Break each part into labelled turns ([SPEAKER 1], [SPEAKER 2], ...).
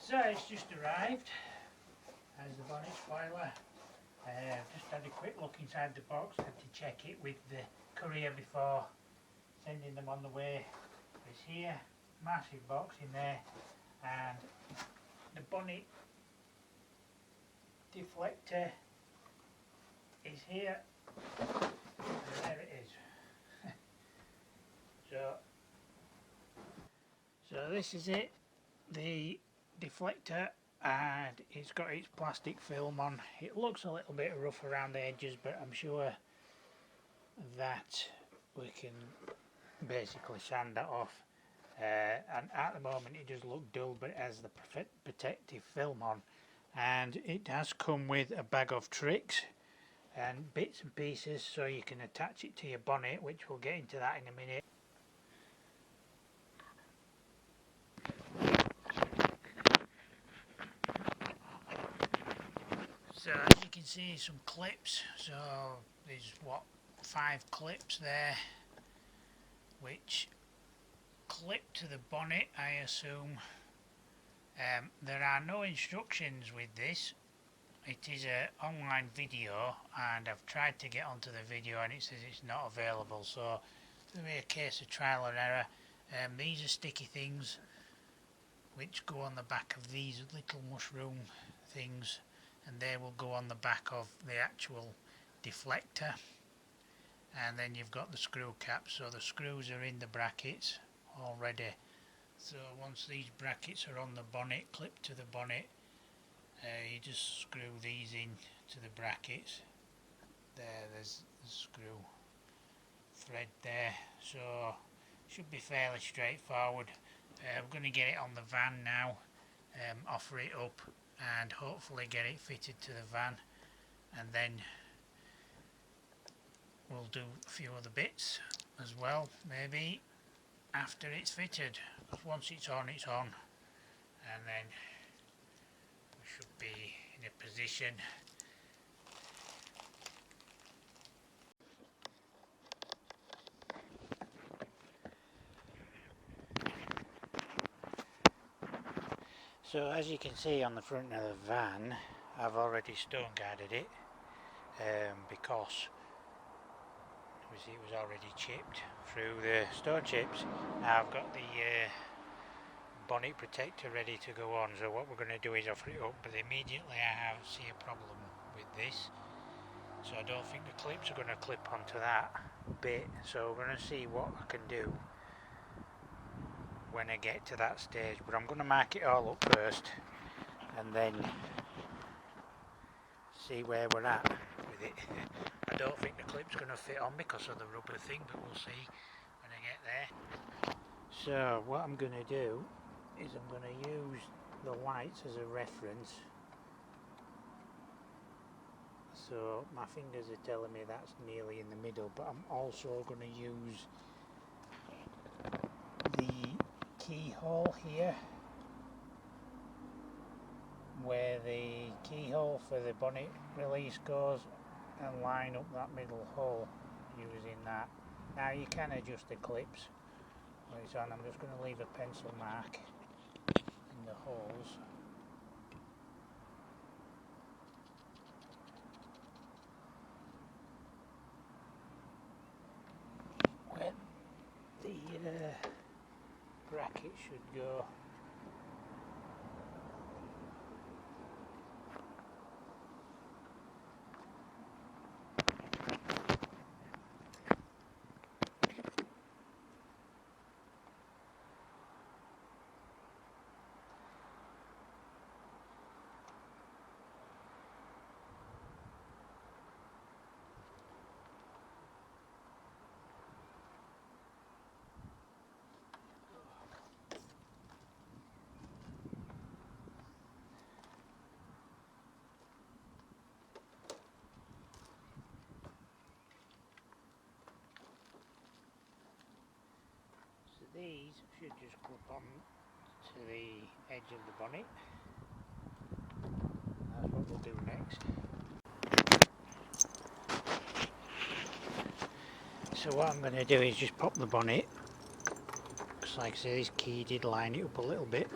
[SPEAKER 1] So it's just arrived. There's the bonnet spoiler. Just had a quick look inside the box, had to check it with the courier before sending them on the way. It's here, massive box in there, and the bonnet deflector is here, and there it is. So this is it, the deflector, and it's got its plastic film on. It looks a little bit rough around the edges, but I'm sure that we can basically sand that off. And at the moment it does look dull, but it has the protective film on, and it has come with a bag of tricks and bits and pieces so you can attach it to your bonnet, which we'll get into that in a minute. So as you can see, some clips. So there's 5 clips there which clip to the bonnet, I assume. There are no instructions with this. It is an online video, and I've tried to get onto the video and it says it's not available, so it's going to be a case of trial and error. These are sticky things which go on the back of these little mushroom things, and they will go on the back of the actual deflector. And then you've got the screw cap, so the screws are in the brackets already. So once these brackets are on the bonnet, clipped to the bonnet, you just screw these in to the brackets. There's the screw thread there, so should be fairly straightforward. We're going to get it on the van now, offer it up, and hopefully get it fitted to the van, and then we'll do a few other bits as well, maybe after it's fitted. Once it's on, and then we should be in a position. So as you can see on the front of the van, I've already stone guarded it, because obviously it was already chipped through the stone chips. Now I've got the bonnet protector ready to go on, so what we're going to do is offer it up, but immediately I see a problem with this, so I don't think the clips are going to clip onto that bit, so we're going to see what I can do when I get to that stage. But I'm going to mark it all up first and then see where we're at with it. I don't think the clip's going to fit on because of the rubber thing, but we'll see when I get there. So what I'm going to do is I'm going to use the lights as a reference. So my fingers are telling me that's nearly in the middle, but I'm also going to use the keyhole here, where the keyhole for the bonnet release goes, and line up that middle hole using that. Now you can adjust the clips when it's on. I'm just going to leave a pencil mark in the holes. Where the bracket should go. These should just clip on to the edge of the bonnet. That's what we'll do next. So what I'm going to do is just pop the bonnet, because like I say, this key did line it up a little bit.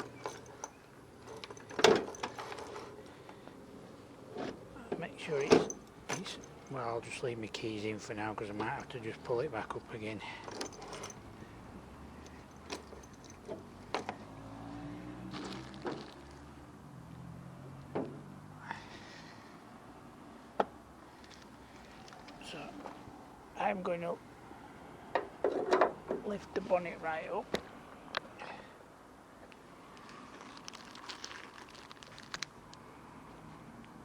[SPEAKER 1] Well, I'll just leave my keys in for now because I might have to just pull it back up again. So I'm going to lift the bonnet right up.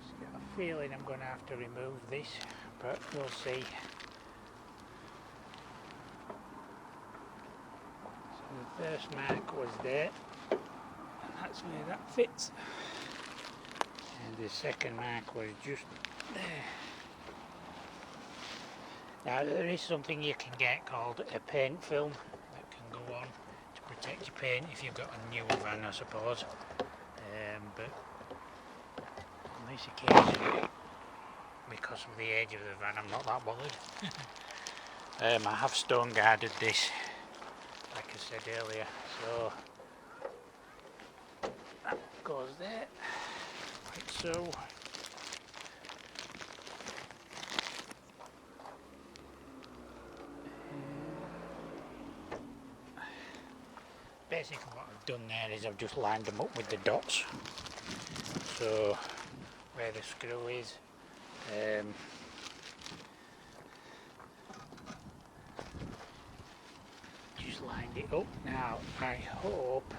[SPEAKER 1] Just got a feeling I'm going to have to remove this, but we'll see. So the first mark was there, and that's where that fits. And the second mark was just there. Now there is something you can get called a paint film that can go on to protect your paint if you've got a newer van, I suppose. But on this occasion, because of the age of the van, I'm not that bothered. I have stone guarded this, like I said earlier, so that goes there, like so. Basically what I've done there is I've just lined them up with the dots, so where the screw is, just lined it up. Now I hope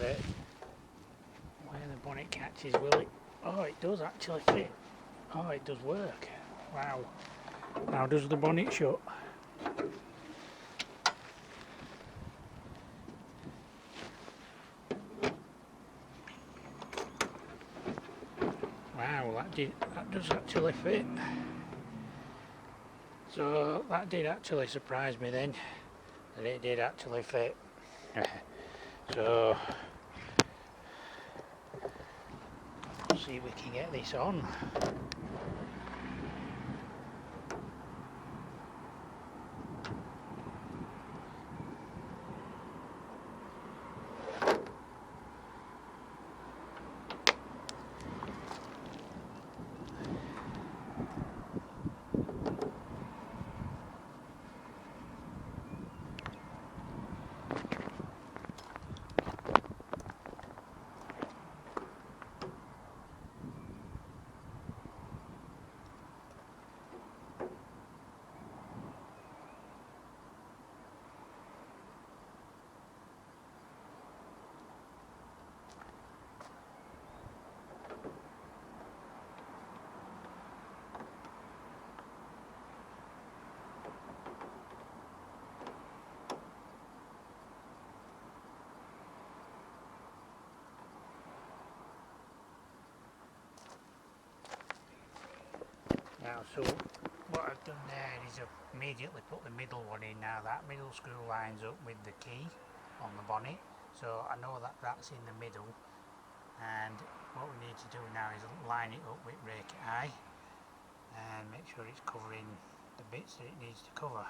[SPEAKER 1] that where the bonnet catches, will it, oh it does actually fit, oh it does work, wow. Now does the bonnet shut? Wow, that does actually fit. So that did actually surprise me then, that it did actually fit. So we'll see if we can get this on. Now, so what I've done there is I've immediately put the middle one in. Now that middle screw lines up with the key on the bonnet, so I know that that's in the middle, and what we need to do now is line it up with rake eye and make sure it's covering the bits that it needs to cover.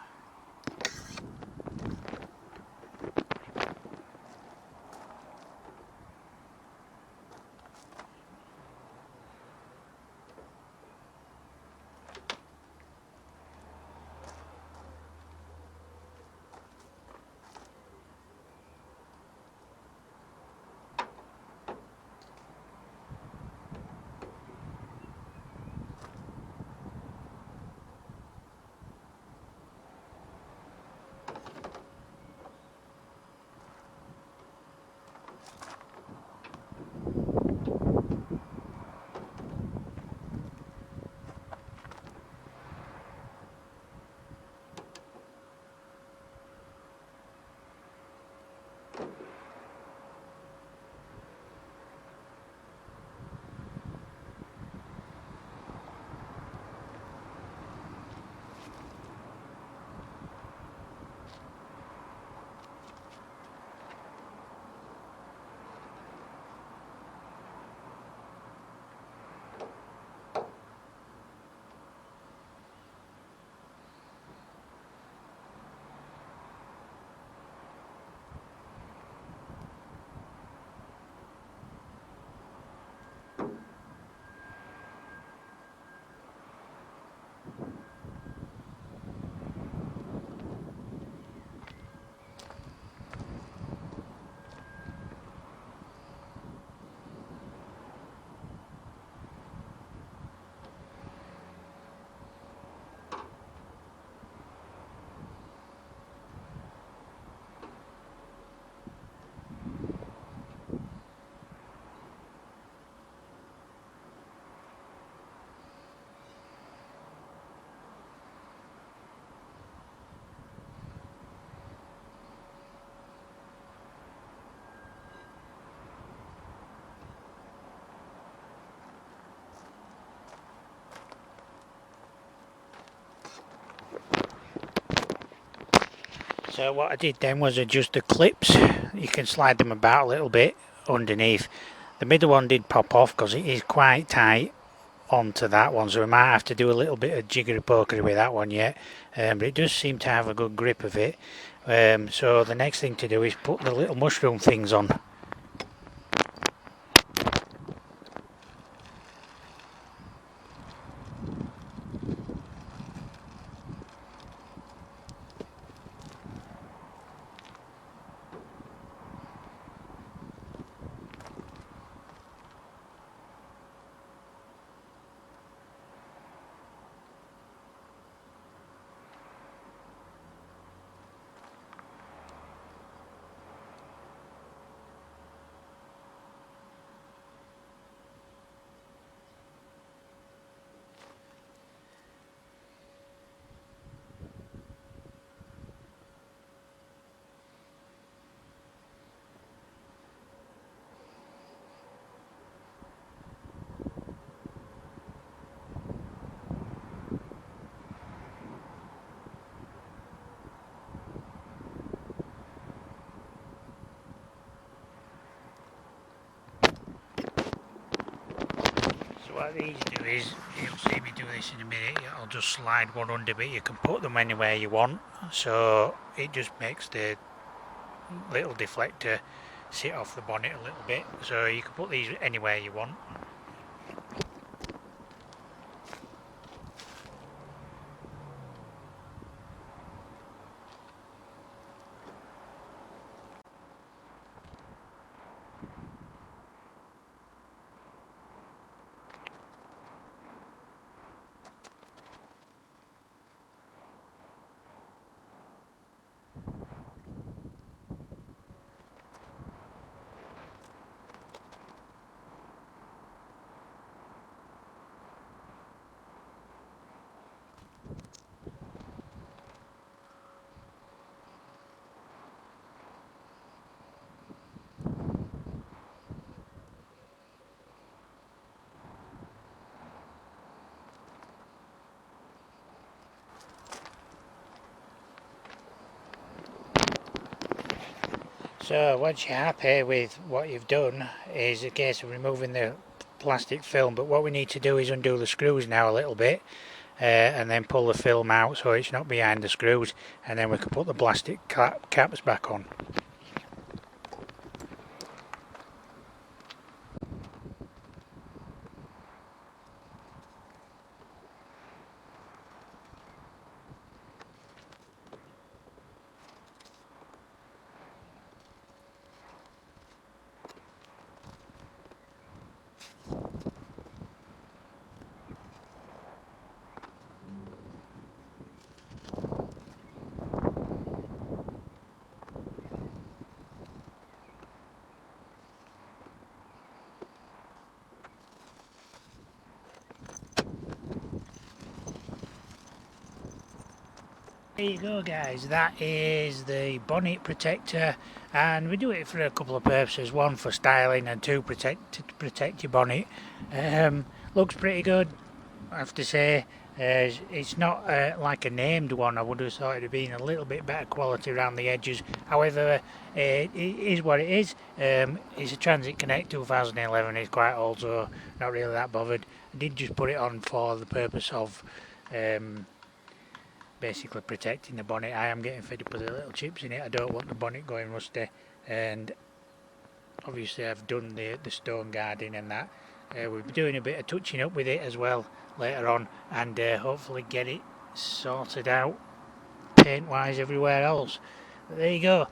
[SPEAKER 1] So what I did then was adjust the clips. You can slide them about a little bit underneath. The middle one did pop off because it is quite tight onto that one, so we might have to do a little bit of jiggery pokery with that one yet, but it does seem to have a good grip of it. So the next thing to do is put the little mushroom things on. So what these do is, you'll see me do this in a minute, I'll just slide one under, but you can put them anywhere you want, so it just makes the little deflector sit off the bonnet a little bit, so you can put these anywhere you want. So once you're happy with what you've done, is a case of removing the plastic film, but what we need to do is undo the screws now a little bit, and then pull the film out so it's not behind the screws, and then we can put the plastic caps back on. There you go guys, that is the bonnet protector, and we do it for a couple of purposes, one for styling and two to protect your bonnet. Looks pretty good, I have to say. It's not like a named one. I would have thought it had been a little bit better quality around the edges. However, it is what it is. It's a Transit Connect 2011, it's quite old, so not really that bothered. I did just put it on for the purpose of basically protecting the bonnet. I am getting fed up with the little chips in it. I don't want the bonnet going rusty, and obviously I've done the stone guarding and that. We'll be doing a bit of touching up with it as well later on, and hopefully get it sorted out paint wise everywhere else. But there you go.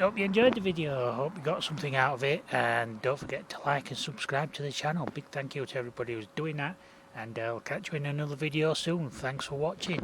[SPEAKER 1] Hope you enjoyed the video, hope you got something out of it, and don't forget to like and subscribe to the channel. Big thank you to everybody who's doing that, and I'll catch you in another video soon. Thanks for watching.